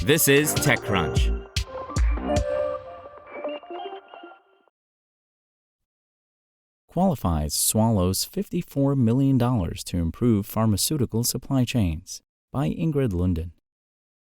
This is TechCrunch. Qualifyze swallows $54 million to improve pharmaceutical supply chains, by Ingrid Lunden.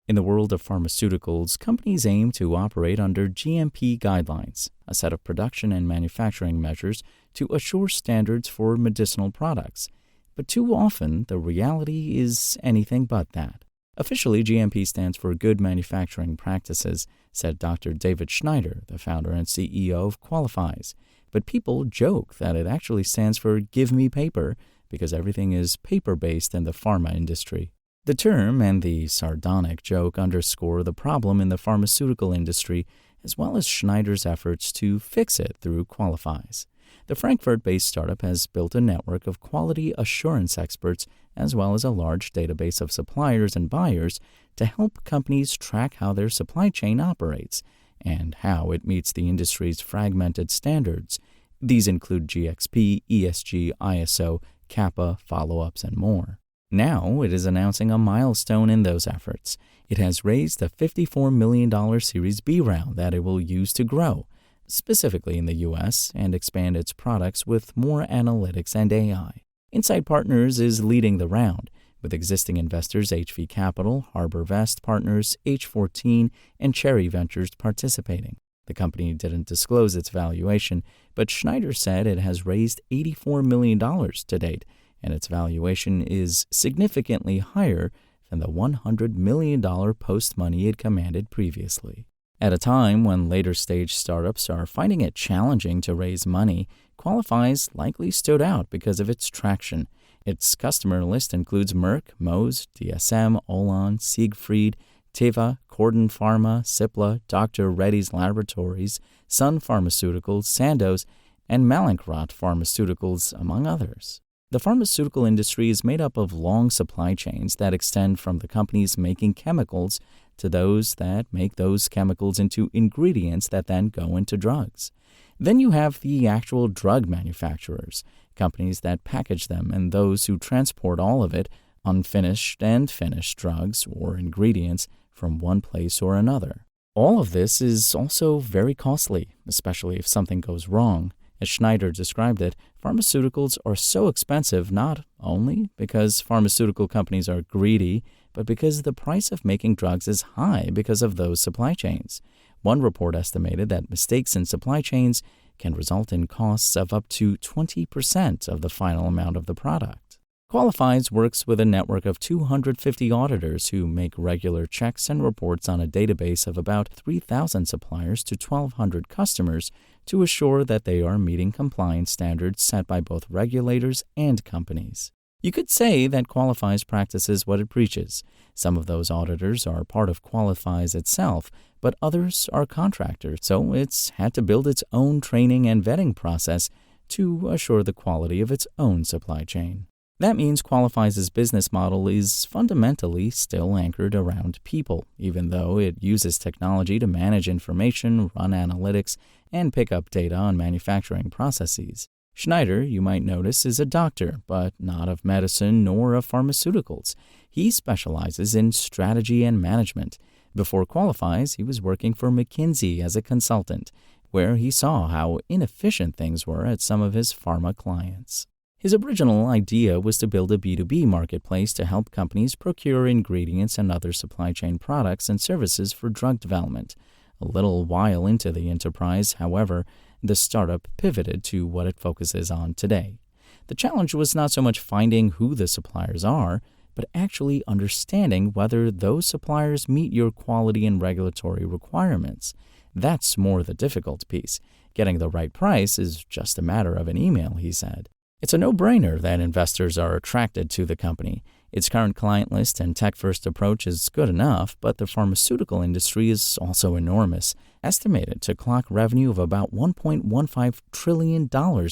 In the world of pharmaceuticals, companies aim to operate under GMP guidelines, a set of production and manufacturing measures to assure standards for medicinal products. But too often, the reality is anything but that. Officially, GMP stands for Good Manufacturing Practices, said Dr. David Schneider, the founder and CEO of Qualifyze. But people joke that it actually stands for Give Me Paper because everything is paper-based in the pharma industry. The term and the sardonic joke underscore the problem in the pharmaceutical industry, as well as Schneider's efforts to fix it through Qualifyze. The Frankfurt-based startup has built a network of quality assurance experts as well as a large database of suppliers and buyers to help companies track how their supply chain operates and how it meets the industry's fragmented standards. These include GXP, ESG, ISO, CAPA, follow-ups, and more. Now it is announcing a milestone in those efforts. It has raised a $54 million Series B round that it will use to grow, specifically in the U.S., and expand its products with more analytics and AI. Insight Partners is leading the round, with existing investors HV Capital, Harbor Vest Partners, H14, and Cherry Ventures participating. The company didn't disclose its valuation, but Schneider said it has raised $84 million to date, and its valuation is significantly higher than the $100 million post-money it commanded previously. At a time when later-stage startups are finding it challenging to raise money, Qualifyze likely stood out because of its traction. Its customer list includes Merck, Mohs, DSM, Olon, Siegfried, Teva, Corden Pharma, Cipla, Dr. Reddy's Laboratories, Sun Pharmaceuticals, Sandoz, and Mallinckrodt Pharmaceuticals, among others. The pharmaceutical industry is made up of long supply chains that extend from the companies making chemicals to those that make those chemicals into ingredients that then go into drugs. Then you have the actual drug manufacturers, companies that package them, and those who transport all of it, unfinished and finished drugs or ingredients, from one place or another. All of this is also very costly, especially if something goes wrong. As Schneider described it, pharmaceuticals are so expensive not only because pharmaceutical companies are greedy, but because the price of making drugs is high because of those supply chains. One report estimated that mistakes in supply chains can result in costs of up to 20% of the final amount of the product. Qualifyze works with a network of 250 auditors who make regular checks and reports on a database of about 3,000 suppliers to 1,200 customers to assure that they are meeting compliance standards set by both regulators and companies. You could say that Qualifyze practices what it preaches. Some of those auditors are part of Qualifyze itself, but others are contractors, so it's had to build its own training and vetting process to assure the quality of its own supply chain. That means Qualifyze's business model is fundamentally still anchored around people, even though it uses technology to manage information, run analytics, and pick up data on manufacturing processes. Schneider, you might notice, is a doctor, but not of medicine nor of pharmaceuticals. He specializes in strategy and management. Before Qualifyze, he was working for McKinsey as a consultant, where he saw how inefficient things were at some of his pharma clients. His original idea was to build a B2B marketplace to help companies procure ingredients and other supply chain products and services for drug development. A little while into the enterprise, however, the startup pivoted to what it focuses on today. The challenge was not so much finding who the suppliers are, but actually understanding whether those suppliers meet your quality and regulatory requirements. That's more the difficult piece. Getting the right price is just a matter of an email, he said. It's a no-brainer that investors are attracted to the company. Its current client list and tech-first approach is good enough, but the pharmaceutical industry is also enormous, estimated to clock revenue of about $1.15 trillion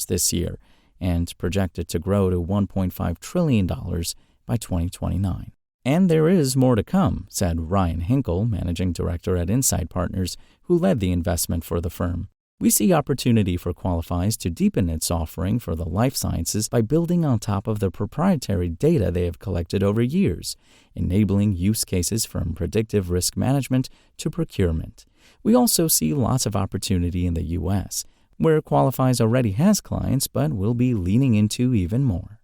this year and projected to grow to $1.5 trillion by 2029. And there is more to come, said Ryan Hinkle, managing director at Insight Partners, who led the investment for the firm. We see opportunity for Qualifyze to deepen its offering for the life sciences by building on top of the proprietary data they have collected over years, enabling use cases from predictive risk management to procurement. We also see lots of opportunity in the U.S., where Qualifyze already has clients but will be leaning into even more.